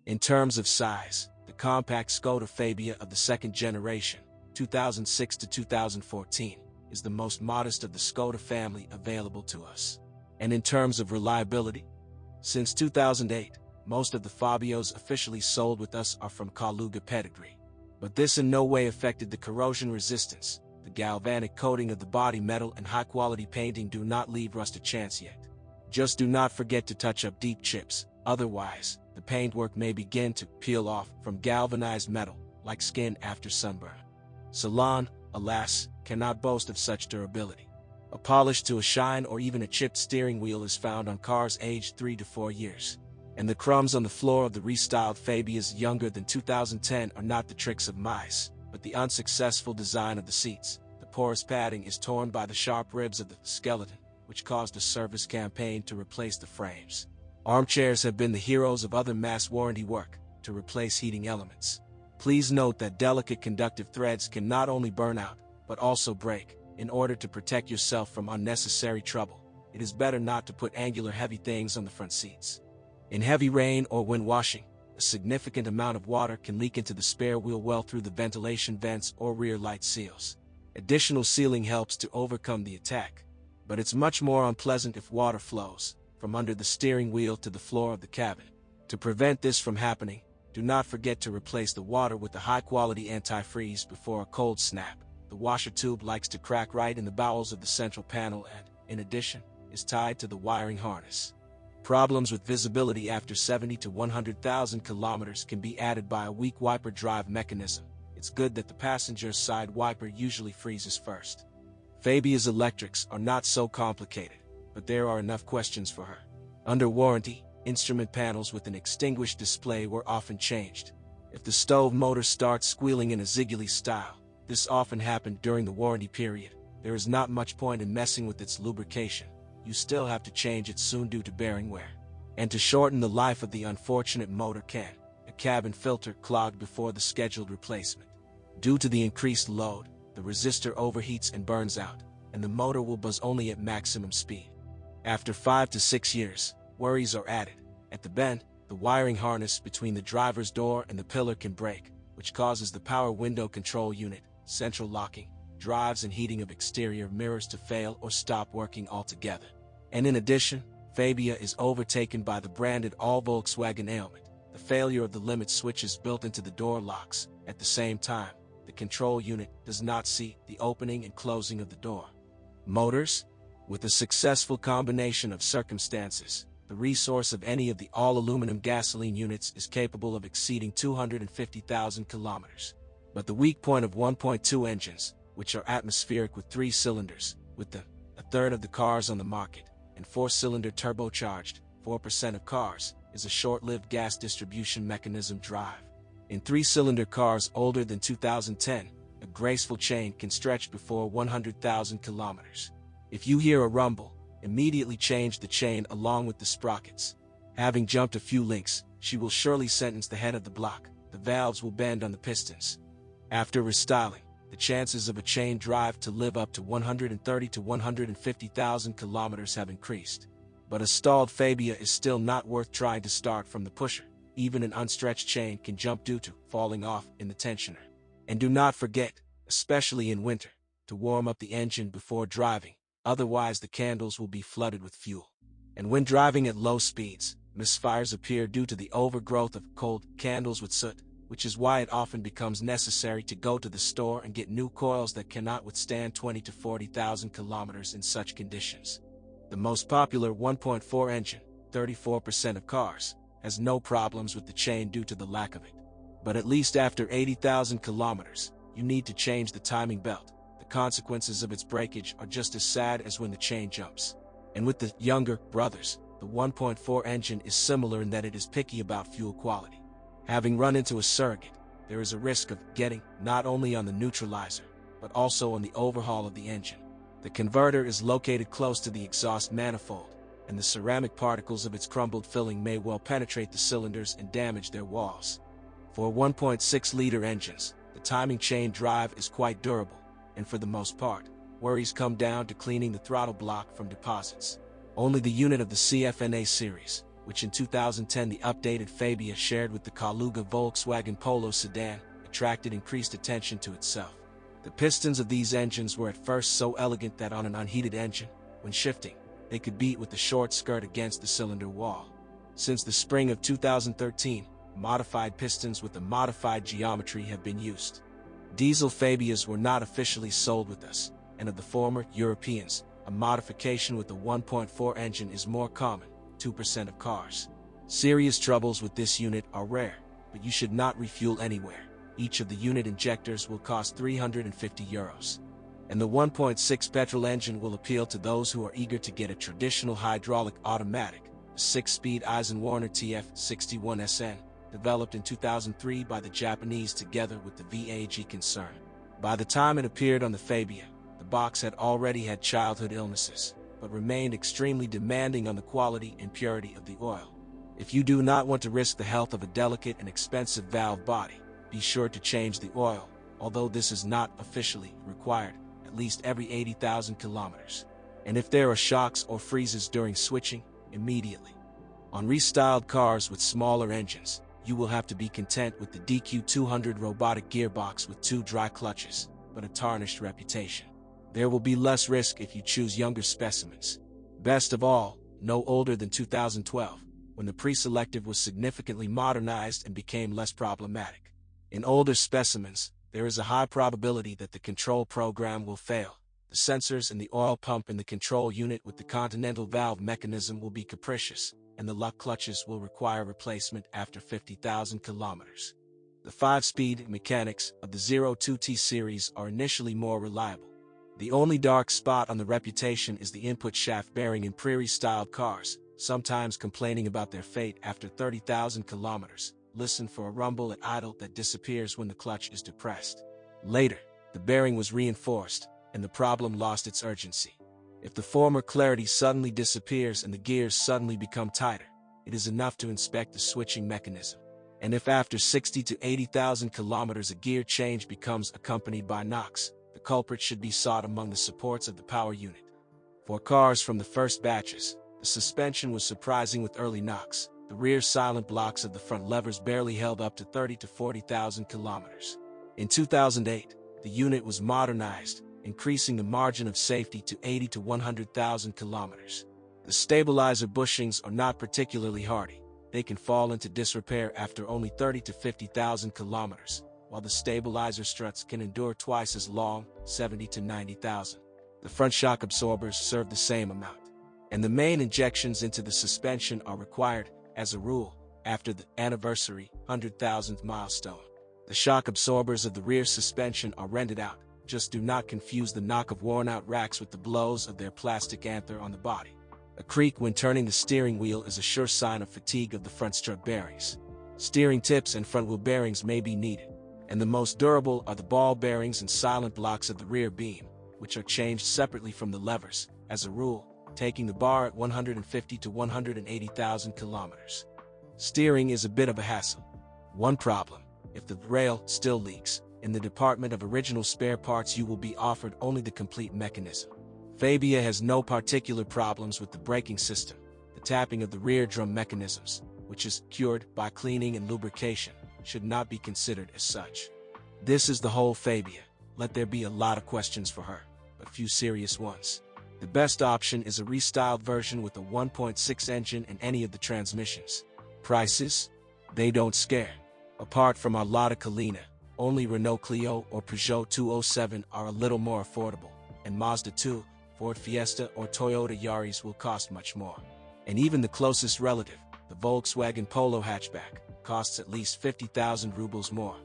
In terms of size, the compact Skoda Fabia of the second generation, 2006 to 2014, is the most modest of the Skoda family available to us. And in terms of reliability, since 2008, most of the Fabios officially sold with us are from Kaluga pedigree. But this in no way affected the corrosion resistance. The galvanic coating of the body metal and high-quality painting do not leave rust a chance yet. Just do not forget to touch up deep chips, otherwise, the paintwork may begin to peel off from galvanized metal, like skin after sunburn. Salon, alas, cannot boast of such durability. A polish to a shine or even a chipped steering wheel is found on cars aged 3 to 4 years. And the crumbs on the floor of the restyled Fabias younger than 2010 are not the tricks of mice, but the unsuccessful design of the seats. The porous padding is torn by the sharp ribs of the skeleton, which caused a service campaign to replace the frames. Armchairs have been the heroes of other mass warranty work, to replace heating elements. Please note that delicate conductive threads can not only burn out, but also break. In order to protect yourself from unnecessary trouble, it is better not to put angular heavy things on the front seats. In heavy rain or when washing, a significant amount of water can leak into the spare wheel well through the ventilation vents or rear light seals. Additional sealing helps to overcome the attack, but it's much more unpleasant if water flows from under the steering wheel to the floor of the cabin. To prevent this from happening, do not forget to replace the water with the high-quality antifreeze before a cold snap. The washer tube likes to crack right in the bowels of the central panel and, in addition, is tied to the wiring harness. Problems with visibility after 70 to 100,000 kilometers can be added by a weak wiper drive mechanism. It's good that the passenger side wiper usually freezes first. Fabia's electrics are not so complicated, but there are enough questions for her. Under warranty, instrument panels with an extinguished display were often changed. If the stove motor starts squealing in a ziggly style, this often happened during the warranty period. There is not much point in messing with its lubrication. You still have to change it soon due to bearing wear. And to shorten the life of the unfortunate motor can, a cabin filter clogged before the scheduled replacement. Due to the increased load, the resistor overheats and burns out, and the motor will buzz only at maximum speed. After 5 to 6 years, worries are added. At the bend, the wiring harness between the driver's door and the pillar can break, which causes the power window control unit, central locking, drives and heating of exterior mirrors to fail or stop working altogether. And in addition, Fabia is overtaken by the branded all-Volkswagen ailment, the failure of the limit switches built into the door locks. At the same time, the control unit does not see the opening and closing of the door. Motors? With a successful combination of circumstances, the resource of any of the all-aluminum gasoline units is capable of exceeding 250,000 kilometers. But the weak point of 1.2 engines, which are atmospheric with 3 cylinders, with a third of the cars on the market, and 4-cylinder turbocharged, 4% of cars, is a short-lived gas distribution mechanism drive. In 3-cylinder cars older than 2010, a graceful chain can stretch before 100,000 kilometers. If you hear a rumble, immediately change the chain along with the sprockets. Having jumped a few links, she will surely sentence the head of the block. The valves will bend on the pistons. After restyling, the chances of a chain drive to live up to 130 to 150,000 kilometers have increased. But a stalled Fabia is still not worth trying to start from the pusher. Even an unstretched chain can jump due to falling off in the tensioner. And do not forget, especially in winter, to warm up the engine before driving, otherwise the candles will be flooded with fuel. And when driving at low speeds, misfires appear due to the overgrowth of cold candles with soot, which is why it often becomes necessary to go to the store and get new coils that cannot withstand 20 to 40,000 kilometers in such conditions. The most popular 1.4 engine, 34% of cars, has no problems with the chain due to the lack of it. But at least after 80,000 kilometers, you need to change the timing belt. The consequences of its breakage are just as sad as when the chain jumps. And with the younger brothers, the 1.4 engine is similar in that it is picky about fuel quality. Having run into a surrogate, there is a risk of getting not only on the neutralizer, but also on the overhaul of the engine. The converter is located close to the exhaust manifold, and the ceramic particles of its crumbled filling may well penetrate the cylinders and damage their walls. For 1.6-liter engines, the timing chain drive is quite durable, and for the most part, worries come down to cleaning the throttle block from deposits. Only the unit of the CFNA series, which in 2010 the updated Fabia shared with the Kaluga Volkswagen Polo sedan, attracted increased attention to itself. The pistons of these engines were at first so elegant that on an unheated engine, when shifting, they could beat with the short skirt against the cylinder wall. Since the spring of 2013, modified pistons with a modified geometry have been used. Diesel Fabias were not officially sold with us, and of the former Europeans, a modification with a 1.4 engine is more common, 2% of cars. Serious troubles with this unit are rare, but you should not refuel anywhere. Each of the unit injectors will cost €350. And the 1.6 petrol engine will appeal to those who are eager to get a traditional hydraulic automatic, a 6-speed Eisenwarner TF61SN, developed in 2003 by the Japanese together with the VAG concern. By the time it appeared on the Fabia, the box had already had childhood illnesses, but remained extremely demanding on the quality and purity of the oil. If you do not want to risk the health of a delicate and expensive valve body, be sure to change the oil, although this is not officially required, at least every 80,000 kilometers. And if there are shocks or freezes during switching, immediately. On restyled cars with smaller engines, you will have to be content with the DQ200 robotic gearbox with 2 dry clutches, but a tarnished reputation. There will be less risk if you choose younger specimens. Best of all, no older than 2012, when the pre-selective was significantly modernized and became less problematic. In older specimens, there is a high probability that the control program will fail. The sensors and the oil pump in the control unit with the continental valve mechanism will be capricious, and the lock clutches will require replacement after 50,000 kilometers. The 5-speed mechanics of the 02T series are initially more reliable. The only dark spot on the reputation is the input shaft bearing in prairie-styled cars, sometimes complaining about their fate after 30,000 kilometers. Listen for a rumble at idle that disappears when the clutch is depressed. Later, the bearing was reinforced, and the problem lost its urgency. If the former clarity suddenly disappears and the gears suddenly become tighter, it is enough to inspect the switching mechanism. And if after 60 to 80,000 kilometers a gear change becomes accompanied by knocks, the culprit should be sought among the supports of the power unit. For cars from the first batches, the suspension was surprising with early knocks. The rear silent blocks of the front levers barely held up to 30 to 40,000 kilometers. In 2008, the unit was modernized, increasing the margin of safety to 80 to 100,000 kilometers. The stabilizer bushings are not particularly hardy. They can fall into disrepair after only 30 to 50,000 kilometers, while the stabilizer struts can endure twice as long, 70 to 90,000. The front shock absorbers serve the same amount. And the main injections into the suspension are required, as a rule, after the anniversary 100,000th milestone. The shock absorbers of the rear suspension are rented out. Just do not confuse the knock of worn-out racks with the blows of their plastic anther on the body. A creak when turning the steering wheel is a sure sign of fatigue of the front strut bearings. Steering tips and front wheel bearings may be needed, and the most durable are the ball bearings and silent blocks of the rear beam, which are changed separately from the levers, as a rule, taking the bar at 150 to 180,000 kilometers. Steering is a bit of a hassle. One problem: if the rail still leaks, in the department of original spare parts you will be offered only the complete mechanism. Fabia has no particular problems with the braking system. The tapping of the rear drum mechanisms, which is cured by cleaning and lubrication, should not be considered as such. This is the whole Fabia. Let there be a lot of questions for her, but few serious ones. The best option is a restyled version with a 1.6 engine and any of the transmissions. Prices? They don't scare. Apart from our Lada Kalina, only Renault Clio or Peugeot 207 are a little more affordable, and Mazda 2, Ford Fiesta or Toyota Yaris will cost much more. And even the closest relative, the Volkswagen Polo hatchback, costs at least 50,000 rubles more.